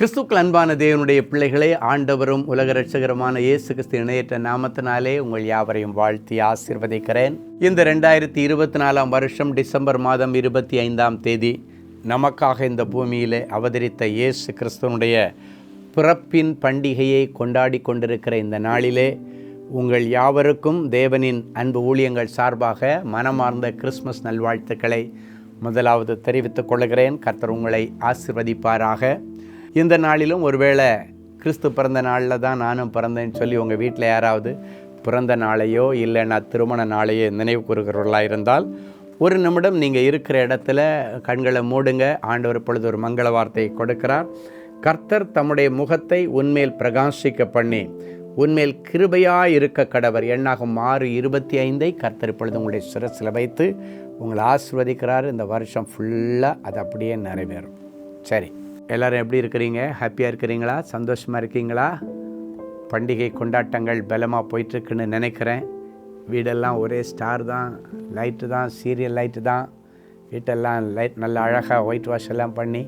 கிறிஸ்துக்கள் அன்பான தேவனுடைய பிள்ளைகளே, ஆண்டவரும் உலக இரட்சகருமான இயேசு கிறிஸ்து இணையற்ற நாமத்தினாலே உங்கள் யாவரையும் வாழ்த்தி ஆசீர்வதிக்கிறேன். இந்த 2024 வருஷம் டிசம்பர் மாதம் 25 நமக்காக இந்த பூமியிலே அவதரித்த இயேசு கிறிஸ்துவனுடைய பிறப்பின் பண்டிகையை கொண்டாடி கொண்டிருக்கிற இந்த நாளிலே உங்கள் யாவருக்கும் தேவனின் அன்பு ஊழியங்கள் சார்பாக மனமார்ந்த கிறிஸ்மஸ் நல்வாழ்த்துக்களை முதலாவது தெரிவித்துக் கொள்கிறேன். கர்த்தர் உங்களை ஆசீர்வதிப்பாராக. இந்த நாளிலும் ஒருவேளை கிறிஸ்து பிறந்த நாளில் தான் நானும் பிறந்தேன்னு சொல்லி உங்கள் வீட்டில் யாராவது பிறந்த நாளையோ இல்லைன்னா திருமண நாளையோ நினைவு கூறுகிறவர்களாக இருந்தால் ஒரு நிமிடம் நீங்கள் இருக்கிற இடத்துல கண்களை மூடுங்க. ஆண்டவர் இப்பொழுது ஒரு மங்கள வார்த்தையை கொடுக்கிறார். கர்த்தர் தம்முடைய முகத்தை உன்மேல் பிரகாசிக்க பண்ணி உன்மேல் கிருபையாக இருக்க கடவர். எண்ணாகும் 6:25 கர்த்தர் இப்பொழுது உங்களுடைய சிரசில் வைத்து உங்களை ஆசீர்வதிக்கிறார். இந்த வருஷம் ஃபுல்லாக அது அப்படியே நிறைவேறும். சரி, எல்லோரும் எப்படி இருக்கிறீங்க? ஹாப்பியாக இருக்கிறீங்களா? சந்தோஷமாக இருக்கீங்களா? பண்டிகை கொண்டாட்டங்கள் பலமாக போயிட்டுருக்குன்னு நினைக்கிறேன். வீடெல்லாம் ஒரே ஸ்டார் தான், லைட்டு தான், சீரியல் லைட்டு தான். வீட்டெல்லாம் லைட் நல்லா அழகாக ஒயிட் வாஷ் எல்லாம் பண்ணி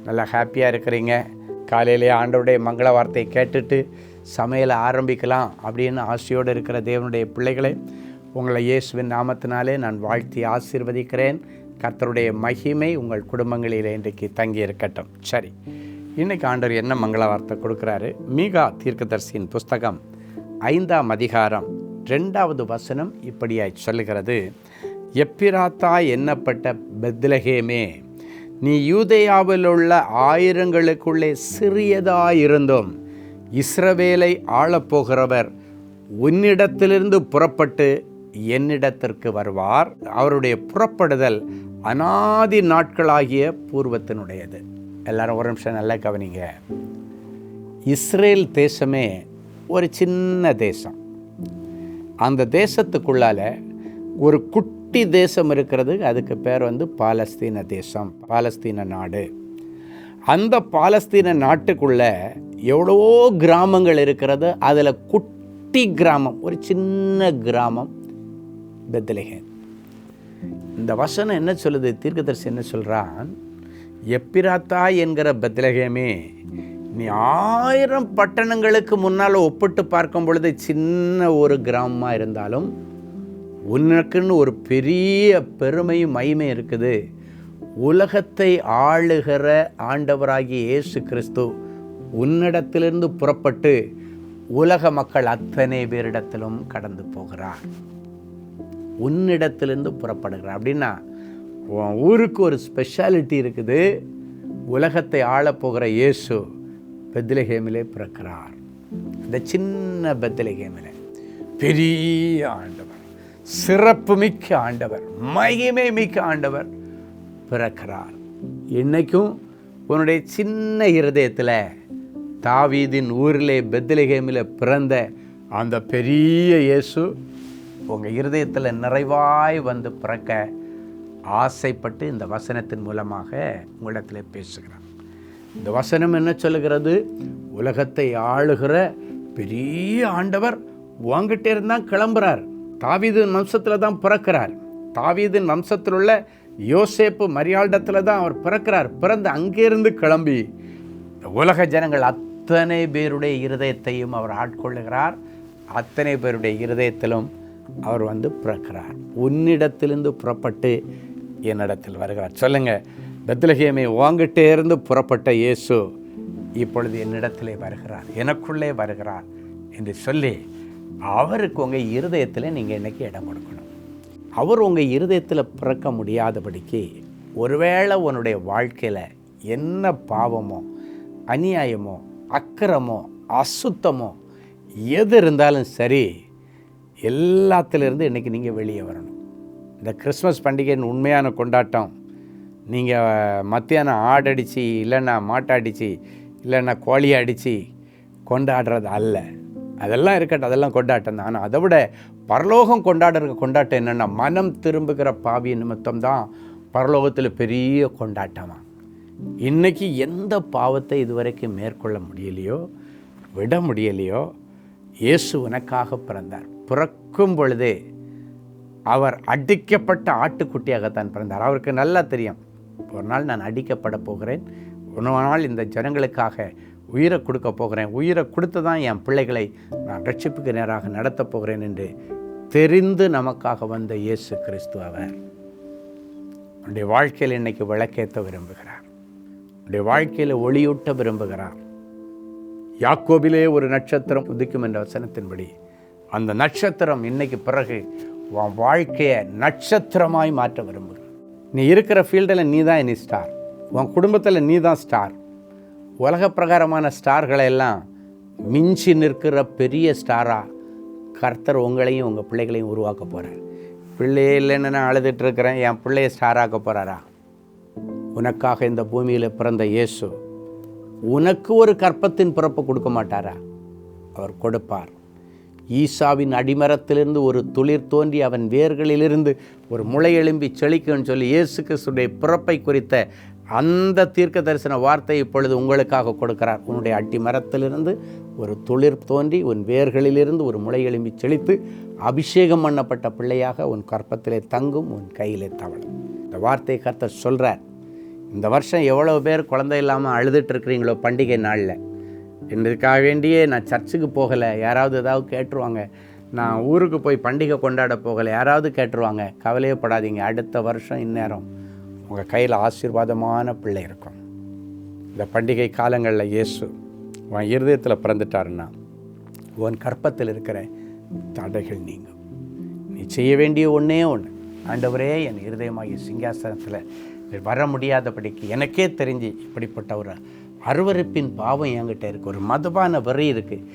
நல்லா ஹாப்பியாக இருக்கிறீங்க. காலையிலே ஆண்டவருடைய மங்கள வார்த்தையை கேட்டுட்டு சமையலை ஆரம்பிக்கலாம் அப்படின்னு ஆசையோடு இருக்கிற தேவனுடைய பிள்ளைகளை உங்களை இயேசுவின் நாமத்தினாலே நான் வாழ்த்தி ஆசீர்வதிக்கிறேன். கர்த்தருடைய மகிமை உங்கள் குடும்பங்களில் இன்றைக்கு தங்கி இருக்கட்டும். சரி, இன்றைக்கி ஆண்டவர் என்ன மங்கள வார்த்தை கொடுக்குறாரு? மீகா தீர்க்கதரிசியின் புஸ்தகம் 5ஆம் அதிகாரம் 2வது வசனம் இப்படியாய் சொல்லுகிறது. எப்பிராத்தா எண்ணப்பட்ட பெத்லகேமே, நீ யூதேயாவில் உள்ள ஆயிரங்களுக்குள்ளே சிறியதாயிருந்தும் இஸ்ரவேலை ஆளப்போகிறவர் உன்னிடத்திலிருந்து புறப்பட்டு என்னிடத்திற்கு வருவார். அவருடைய புறப்படுதல் அநாதி நாட்களாகிய பூர்வத்தினுடையது. எல்லாரும் ஒரு நிமிஷம் நல்லா கவனிங்க. இஸ்ரேல் தேசமே ஒரு சின்ன தேசம். அந்த தேசத்துக்குள்ளால ஒரு குட்டி தேசம் இருக்கிறது. அதுக்கு பேர் பாலஸ்தீன தேசம், பாலஸ்தீன நாடு. அந்த பாலஸ்தீன நாட்டுக்குள்ள எவ்வளவோ கிராமங்கள் இருக்கிறது. அதில் குட்டி கிராமம், ஒரு சின்ன கிராமம் பெத்லகேம். இந்த வசனம் என்ன சொல்லுது? தீர்க்கதரிசி என்ன சொல்கிறான்? எப்பிராத்தா என்கிற பெத்லகேமே, நீ 1000 பட்டணங்களுக்கு முன்னால் ஒப்பிட்டு பார்க்கும் பொழுது சின்ன ஒரு கிராமமாக இருந்தாலும் உனக்குன்னு ஒரு பெரிய பெருமையும் மகிமை இருக்குது. உலகத்தை ஆளுகிற ஆண்டவராகிய இயேசு கிறிஸ்து உன்னிடத்திலிருந்து புறப்பட்டு உலக மக்கள் அத்தனை பேரிடத்திலும் கடந்து போகிறார். உன்னிடத்திலிருந்து புறப்படுகிறார் அப்படின்னா உன் ஊருக்கு ஒரு ஸ்பெஷாலிட்டி இருக்குது. உலகத்தை ஆளப்போகிற இயேசு பெத்லகேமிலே பிறக்கிறார். இந்த சின்ன பெத்லகேமிலே பெரிய ஆண்டவர், சிறப்பு மிக்க ஆண்டவர், மகிமை மிக்க ஆண்டவர் பிறக்கிறார். இன்னைக்கும் உன்னுடைய சின்ன இருதயத்தில் தாவீதின் ஊரிலே பெத்லகேமில் பிறந்த அந்த பெரிய இயேசு உங்கள் இருதயத்தில் நிறைவாய் பிறக்க ஆசைப்பட்டு இந்த வசனத்தின் மூலமாக உங்களிடத்தில் பேசுகிறார். இந்த வசனம் என்ன சொல்லுகிறது? உலகத்தை ஆளுகிற பெரிய ஆண்டவர் உங்ககிட்ட இருந்தால் கிளம்புறார். தாவீதின் வம்சத்தில் தான் பிறக்கிறார். தாவீதின் வம்சத்தில் உள்ள யோசேப்பு மரியாளிடத்தில் தான் அவர் பிறக்கிறார். பிறந்து அங்கேருந்து கிளம்பி உலக ஜனங்கள் அத்தனை பேருடைய இருதயத்தையும் அவர் ஆட்கொள்ளுகிறார். அத்தனை பேருடைய இருதயத்திலும் அவர் பிறக்கிறார். உன்னிடத்திலிருந்து புறப்பட்டு என்னிடத்தில் வருகிறார். சொல்லுங்க, பெத்லகேமே, உங்கிட்டே இருந்து புறப்பட்ட இயேசு இப்பொழுது என்னிடத்திலே வருகிறார், எனக்குள்ளே வருகிறார் என்று சொல்லி அவருக்கு உங்கள் இருதயத்தில் நீங்கள் இன்னைக்கு இடம் கொடுக்கணும். அவர் உங்கள் இருதயத்தில் பிறக்க முடியாதபடிக்கு ஒருவேளை உன்னுடைய வாழ்க்கையில் என்ன பாவமோ, அநியாயமோ, அக்கிரமோ, அசுத்தமோ எது இருந்தாலும் சரி, எல்லாத்திலிருந்து இன்றைக்கி நீங்கள் வெளியே வரணும். இந்த கிறிஸ்மஸ் பண்டிகையின் உண்மையான கொண்டாட்டம் நீங்கள் மத்தியானம் ஆடடிச்சு இல்லைன்னா மாட்டாடிச்சு இல்லைன்னா கோழி அடித்து கொண்டாடுறது அல்ல. அதெல்லாம் இருக்கட்டும், அதெல்லாம் கொண்டாட்டம் தான். ஆனால் அதை விட பரலோகம் கொண்டாடுற கொண்டாட்டம் என்னென்னா, மனம் திரும்புகிற பாவி நிமித்தம் தான் பரலோகத்தில் பெரிய கொண்டாட்டமாக. இன்றைக்கி எந்த பாவத்தை இதுவரைக்கும் மேற்கொள்ள முடியலையோ, விட முடியலையோ, இயேசு உனக்காக பிறந்தார். பிறக்கும் பொழுதே அவர் அடிக்கப்பட்ட ஆட்டுக்குட்டியாகத்தான் பிறந்தார். அவருக்கு நல்லா தெரியும், ஒரு நாள் நான் அடிக்கப்பட போகிறேன், ஒரு நாள் இந்த ஜனங்களுக்காக உயிரை கொடுக்க போகிறேன், உயிரை கொடுத்து தான் என் பிள்ளைகளை நான் ரட்சிப்புக்கு நேராக நடத்தப் போகிறேன் என்று தெரிந்து நமக்காக வந்த இயேசு கிறிஸ்து அவர். உன்னுடைய வாழ்க்கையில் இன்னைக்கு விளக்கேற்ற விரும்புகிறார். உன்னுடைய வாழ்க்கையில் ஒளியூட்ட விரும்புகிறார். யாக்கோபிலே ஒரு நட்சத்திரம் உதிக்கும் என்ற வசனத்தின்படி அந்த நட்சத்திரம் இன்னைக்கு பிறகு உன் வாழ்க்கையை நட்சத்திரமாய் மாற்ற விரும்புகிறார். நீ இருக்கிற ஃபீல்டில் நீ தான் இனி ஸ்டார். உன் குடும்பத்தில் நீ தான் ஸ்டார். உலக பிரகாரமான ஸ்டார்களை எல்லாம் மிஞ்சி நிற்கிற பெரிய ஸ்டாராக கர்த்தர் உங்களையும் உங்கள் பிள்ளைகளையும் உருவாக்க போகிறார். பிள்ளையே இல்லைன்னு நான் அழுதுட்டுருக்கிறேன், என் பிள்ளையை ஸ்டாராக்க போகிறாரா? உனக்காக இந்த பூமியில் பிறந்த இயேசு உனக்கு ஒரு கற்பத்தின் பிறப்பை கொடுக்க மாட்டாரா? அவர் கொடுப்பார். ஈசாவின் அடிமரத்திலிருந்து ஒரு துளிர் தோன்றி அவன் வேர்களிலிருந்து ஒரு முளை எழும்பி செழிக்குன்னு சொல்லி இயேசு கிறிஸ்துடைய பிறப்பை குறித்த அந்த தீர்க்க தரிசன வார்த்தை இப்பொழுது உங்களுக்காக கொடுக்கிறார். உன்னுடைய அடிமரத்திலிருந்து ஒரு துளிர் தோன்றி உன் வேர்களிலிருந்து ஒரு முளை எழும்பி செழித்து அபிஷேகம் பண்ணப்பட்ட பிள்ளையாக உன் கற்பத்திலே தங்கும், உன் கையிலே தவழும். இந்த வார்த்தையை கர்த்தர் சொல்கிறார். இந்த வருஷம் எவ்வளோ பேர் குழந்தை இல்லாமல் அழுதுட்டு இருக்கிறீங்களோ பண்டிகை நாளில், இதுக்காக வேண்டியே நான் சர்ச்சுக்கு போகலை, யாராவது ஏதாவது கேட்டுருவாங்க, நான் ஊருக்கு போய் பண்டிகை கொண்டாட போகலை, யாராவது கேட்டுருவாங்க, கவலையே படாதீங்க. அடுத்த வருஷம் இந்நேரம் உங்கள் கையில் ஆசீர்வாதமான பிள்ளை இருக்கும். இந்த பண்டிகை காலங்களில் இயேசு உன் இருதயத்தில் பிறந்துட்டாருன்னா உன் கற்பத்தில் இருக்கிற தடைகள் நீங்கும். நீ செய்ய வேண்டிய ஒன்றே ஒன்று, ஆண்டவரே என் இருதயமாகிய சிங்காசனத்தில் வர முடியாதபடிக்கு எனக்கே தெரிஞ்சு இப்படிப்பட்ட ஒரு அருவருப்பின் பாவம் என்கிட்ட இருக்குது, ஒரு மதுபான வெறி இருக்குது,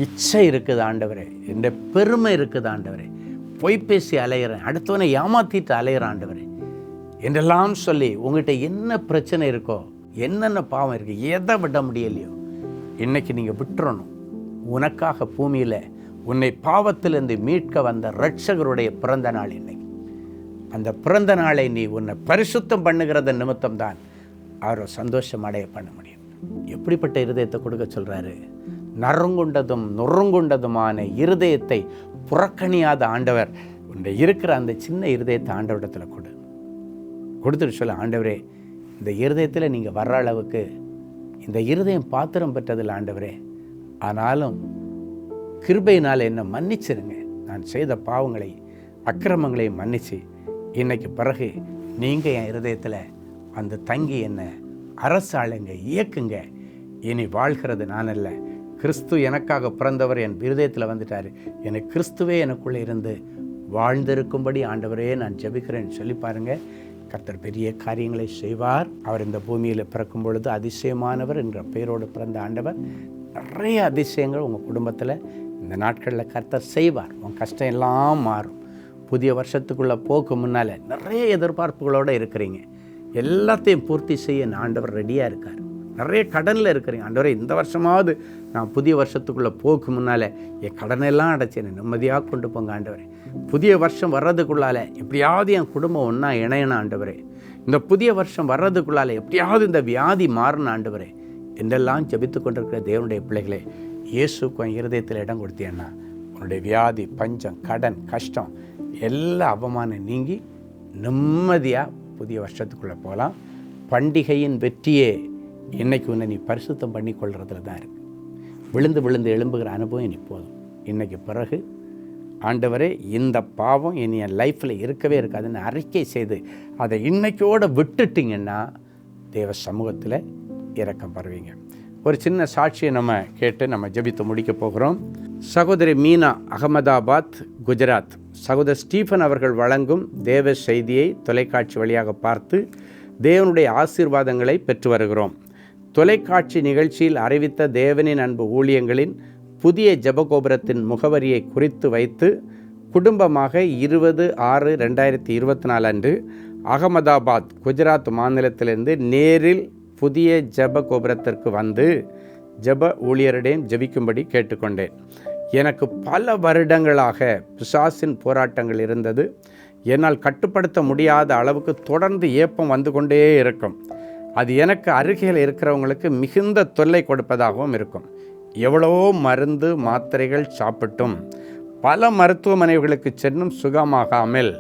இச்சை இருக்குது ஆண்டவரே, என்ற பெருமை இருக்குது ஆண்டவரே, பொய் பேசி அலையிறேன், அடுத்தவனை ஏமாற்றிட்டு அலையிறேன் ஆண்டவரே என்றெல்லாம் சொல்லி உங்கள்கிட்ட என்ன பிரச்சனை இருக்கோ, என்னென்ன பாவம் இருக்குது, எதை விட முடியலையோ இன்றைக்கி நீங்கள் விட்டுறணும். உனக்காக பூமியில் உன்னை பாவத்திலிருந்து மீட்க வந்த இரட்சகருடைய பிறந்த நாள் இன்னைக்கு. அந்த பிறந்த நாளை நீ உன்னை பரிசுத்தம் பண்ணுகிறத நிமித்தம்தான் அவரை சந்தோஷம் அடைய பண்ண முடியும். எப்படிப்பட்ட இருதயத்தை கொடுக்க சொல்கிறாரு? நறுங்குண்டதும் நொறுங்குண்டதுமான இருதயத்தை புறக்கணியாத ஆண்டவர் உன்னை இருக்கிற அந்த சின்ன இருதயத்தை ஆண்டவரிடத்தில் கொடுத்துட்டு சொல்ல, ஆண்டவரே இந்த இருதயத்தில் நீங்கள் வர்ற அளவுக்கு இந்த இருதயம் பாத்திரம் பெற்றதில்லை ஆண்டவரே, ஆனாலும் கிருபையினால் என்னை மன்னிச்சிருங்க, நான் செய்த பாவங்களை அக்கிரமங்களை மன்னிச்சு இன்னைக்கு பிறகு நீங்கள் என் இருதயத்தில் அந்த தங்கி என்னை அரசாளுங்க, இயக்குங்க. இனி வாழ்கிறது நான் அல்ல, கிறிஸ்து எனக்காக பிறந்தவர் என் இருதயத்தில் வந்துட்டார், எனக்கு கிறிஸ்துவே எனக்குள்ளே இருந்து வாழ்ந்திருக்கும்படி ஆண்டவரே நான் ஜெபிக்கிறேன்னு சொல்லி பாருங்கள். கர்த்தர் பெரிய காரியங்களை செய்வார். அவர் இந்த பூமியில் பிறக்கும் பொழுது அதிசயமானவர் என்ற பெயரோடு பிறந்த ஆண்டவர் நிறைய அதிசயங்கள் உங்கள் குடும்பத்தில் இந்த நாட்களில் கர்த்தர் செய்வார். உன் கஷ்டம் எல்லாம் மாறும். புதிய வருஷத்துக்குள்ளே போக்கு முன்னால் நிறைய எதிர்பார்ப்புகளோடு இருக்கிறீங்க, எல்லாத்தையும் பூர்த்தி செய்ய ஆண்டவர் ரெடியாக இருக்கார். நிறைய கடனில் இருக்கிறீங்க, ஆண்டவரே இந்த வருஷமாவது நான் புதிய வருஷத்துக்குள்ளே போக்கு முன்னால் என் கடனெல்லாம் அடைச்சேன், நிம்மதியாக கொண்டு போங்க ஆண்டவரே. புதிய வருஷம் வர்றதுக்குள்ளால் எப்படியாவது என் குடும்பம் ஒன்றா இணையணும் ஆண்டவரே. இந்த புதிய வருஷம் வர்றதுக்குள்ளால் எப்படியாவது இந்த வியாதி மாறணும் ஆண்டவரே என்றெல்லாம் ஜெபித்து கொண்டிருக்கிற தேவனுடைய பிள்ளைகளே, இயேசுக்கு இருதயத்தில் இடம் கொடுத்தீங்கன்னா உன்னுடைய வியாதி, பஞ்சம், கடன், கஷ்டம் எல்லா அவமானம் நீங்கி நிம்மதியாக புதிய வருஷத்துக்குள்ளே போகலாம். பண்டிகையின் வெற்றியே இன்றைக்கி உன்னை நீ பரிசுத்தம் பண்ணி கொள்றதுல தான் இருக்குது. விழுந்து விழுந்து எழும்புகிற அனுபவம் இனி போதும். இன்றைக்கு பிறகு ஆண்டவரே இந்த பாவம் இனி என் லைஃப்பில் இருக்கவே இருக்காதுன்னு அறிக்கை செய்து அதை இன்னைக்கோடு விட்டுட்டிங்கன்னா தேவ சமூகத்தில் இரக்கம் பருவீங்க. ஒரு சின்ன சாட்சியை நம்ம கேட்டு நம்ம ஜெபித்து முடிக்க போகிறோம். சகோதரி மீனா, அகமதாபாத், குஜராத். சகோதரர் ஸ்டீஃபன் அவர்கள் வழங்கும் தேவ செய்தியை தொலைக்காட்சி வழியாக பார்த்து தேவனுடைய ஆசீர்வாதங்களை பெற்று வருகிறோம். தொலைக்காட்சி நிகழ்ச்சியில் அறிவித்த தேவனின் அன்பு ஊழியங்களின் புதிய ஜெபகோபுரத்தின் முகவரியை குறித்து வைத்து குடும்பமாக 20/6/2024 அன்று அகமதாபாத், குஜராத் மாநிலத்திலிருந்து நேரில் புதிய ஜெபகோபுரத்திற்கு வந்து ஜெப ஊழியரிடம் ஜெபிக்கும்படி கேட்டுக்கொண்டேன். எனக்கு பல வருடங்களாக பிசாசின் போராட்டங்கள் இருந்தது. என்னால் கட்டுப்படுத்த முடியாத அளவுக்கு தொடர்ந்து ஏப்பம் வந்து கொண்டே இருக்கும். அது எனக்கு அருகில் இருக்கிறவங்களுக்கு மிகுந்த தொல்லை கொடுப்பதாகவும் இருக்கும். எவ்வளவோ மருந்து மாத்திரைகள் சாப்பிட்டும் பல மருத்துவமனைகளுக்கு சென்றும் சுகமாகாமல்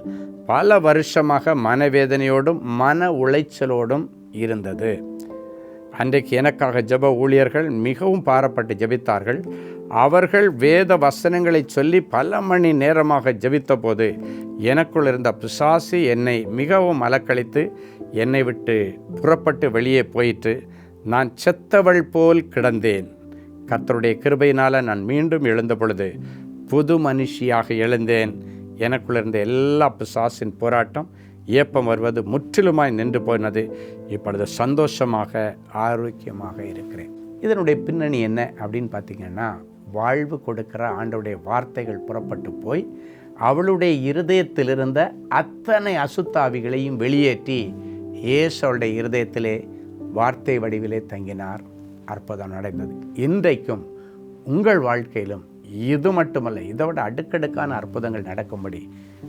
பல வருஷமாக மனவேதனையோடும் மன உளைச்சலோடும் இருந்தது. அன்றைக்கு எனக்காக ஜெப ஊழியர்கள் மிகவும் பாரப்பட்டு ஜெபித்தார்கள். அவர்கள் வேத வசனங்களை சொல்லி பல மணி நேரமாக ஜெபித்த போது எனக்குள் இருந்த பிசாசு என்னை மிகவும் அலக்களித்து என்னை விட்டு புறப்பட்டு வெளியே போயிட்டு நான் செத்தவள் போல் கிடந்தேன். கர்த்தருடைய கிருபையினால் நான் மீண்டும் எழுந்த பொழுது புது மனுஷியாக எழுந்தேன். எனக்குள்ள இருந்த எல்லா பிசாசின் போராட்டம், ஏப்பம் வருவது முற்றிலுமாய் நின்று போனது. இப்பொழுது சந்தோஷமாக ஆரோக்கியமாக இருக்கிறேன். இதனுடைய பின்னணி என்ன அப்படின்னு பார்த்தீங்கன்னா, வாழ்வு கொடுக்கிற ஆண்டவருடைய வார்த்தைகள் புறப்பட்டு போய் அவளுடைய இருதயத்தில் இருந்த அத்தனை அசுத்தாவிகளையும் வெளியேற்றி இயேசுவுடைய இருதயத்திலே வார்த்தை வடிவிலே தங்கினார். அற்புதம் நடந்தது. இன்றைக்கும் உங்கள் வாழ்க்கையிலும் இது மட்டுமல்ல, இதை விட அடுக்கடுக்கான அற்புதங்கள் நடக்கும்படி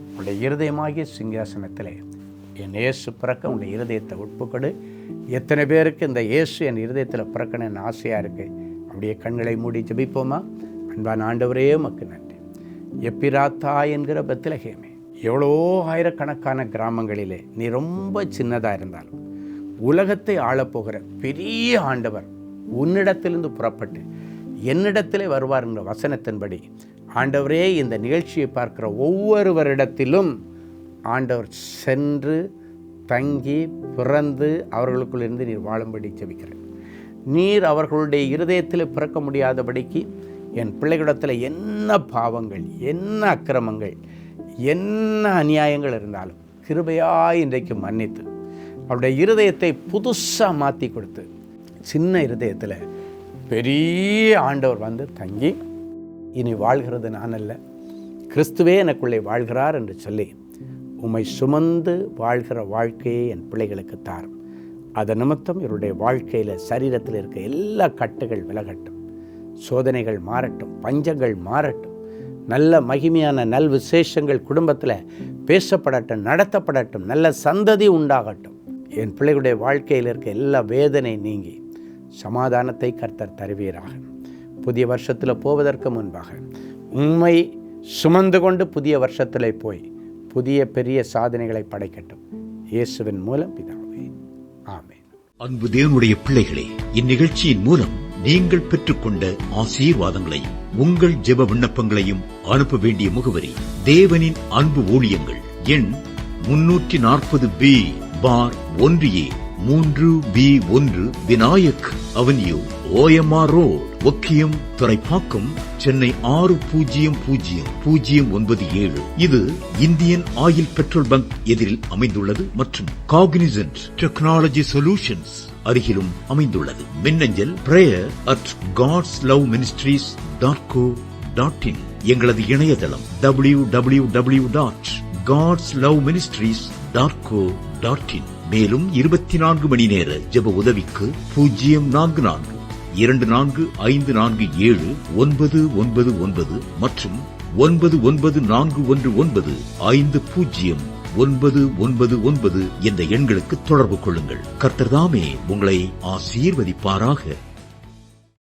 உங்களுடைய இருதயமாகிய சிங்காசனத்திலே என் இயேசு பிறக்க உங்களுடைய இருதயத்தை உட்புக்கொடு. எத்தனை பேருக்கு இந்த இயேசு என் இருதயத்தில் பிறக்கணும்னு ஆசையாக இருக்குது? அப்படியே கண்களை மூடி ஜெபிப்போமா? அன்பான ஆண்டவரே, உமக்கு நன்றி. எப்பிராத்தா என்கிற பெத்லகேமே, எவ்வளோ ஆயிரக்கணக்கான கிராமங்களிலே நீ ரொம்ப சின்னதாக இருந்தாலும் உலகத்தை ஆளப்போகிற பெரிய ஆண்டவர் உன்னிடத்திலிருந்து புறப்பட்டு என்னிடத்திலே வருவார் என்ற வசனத்தின்படி ஆண்டவரே, இந்த நிகழ்ச்சியை பார்க்கிற ஒவ்வொருவரிடத்திலும் ஆண்டவர் சென்று தங்கி பிறந்து அவர்களுக்குள்ளிருந்து நீர் வாழும்படி ஜெபிக்கிறேன். நீர் அவர்களுடைய இருதயத்தில் பிறக்க முடியாதபடிக்கு என் பிள்ளைகளிடத்தில் என்ன பாவங்கள், என்ன அக்கிரமங்கள், என்ன அநியாயங்கள் இருந்தாலும் கிருபையாய் இன்றைக்கு மன்னித்து அவருடைய இருதயத்தை புதுசாக மாற்றி கொடுத்து சின்ன இருதயத்தில் பெரிய ஆண்டவர் வந்து தங்கி இனி வாழ்கிறது நான் அல்ல, கிறிஸ்துவே எனக்குள்ளே வாழ்கிறார் என்று சொல்லி உம்மை சுமந்து வாழ்கிற வாழ்க்கையை என் பிள்ளைகளுக்கு தாரும். அதன் நிமித்தம் இவருடைய வாழ்க்கையில் சரீரத்தில் இருக்க எல்லா கட்டுகள் விலகட்டும், சோதனைகள் மாறட்டும், பஞ்சங்கள் மாறட்டும், நல்ல மகிமையான நல் விசேஷங்கள் குடும்பத்தில் பேசப்படட்டும், நடத்தப்படட்டும், நல்ல சந்ததி உண்டாகட்டும். என் பிள்ளைகளுடைய வாழ்க்கையில் இருக்க எல்லா வேதனை நீங்கி சமாதானத்தை கர்த்தர் தருவீராக. புதிய வருஷத்தில் போவதற்கு முன்பாக உண்மை சுமந்து கொண்டு புதிய வருஷத்தில் போய் புதிய பெரிய சாதனைகளை படைக்கட்டும். இயேசுவின் மூலம் பிதாவே, ஆமென். அன்பு தேவனுடைய பிள்ளைகளே, இந்நிகழ்ச்சியின் மூலம் நீங்கள் பெற்றுக்கொண்ட ஆசீர்வாதங்களை உங்கள் ஜெப விண்ணப்பங்களையும் அனுப்ப வேண்டிய முகவரி தேவனின் அன்பு ஊழியங்கள், எண் 340B பார் 1A 3B1 Vinayak avenue, OMR road, Okkiyam, Thoraipakkam, Chennai 600097. இது இந்தியன் ஆயில் பெட்ரோல் பங்க் எதிரில் அமைந்துள்ளது மற்றும் காக்னிசன்ட் டெக்னாலஜி சொல்யூஷன்ஸ் அருகிலும் அமைந்துள்ளது. மின்னஞ்சல் prayer@godsloveministries.co.in. எங்களது இணையதளம் www.godsloveministries.co.in. மேலும் 24 மணி நேர ஜெப உதவிக்கு 04454547999 மற்றும் 9941150999 என்ற எண்களுக்கு தொடர்பு கொள்ளுங்கள். கர்த்தர் தாமே உங்களை ஆசீர்வதிப்பாராக.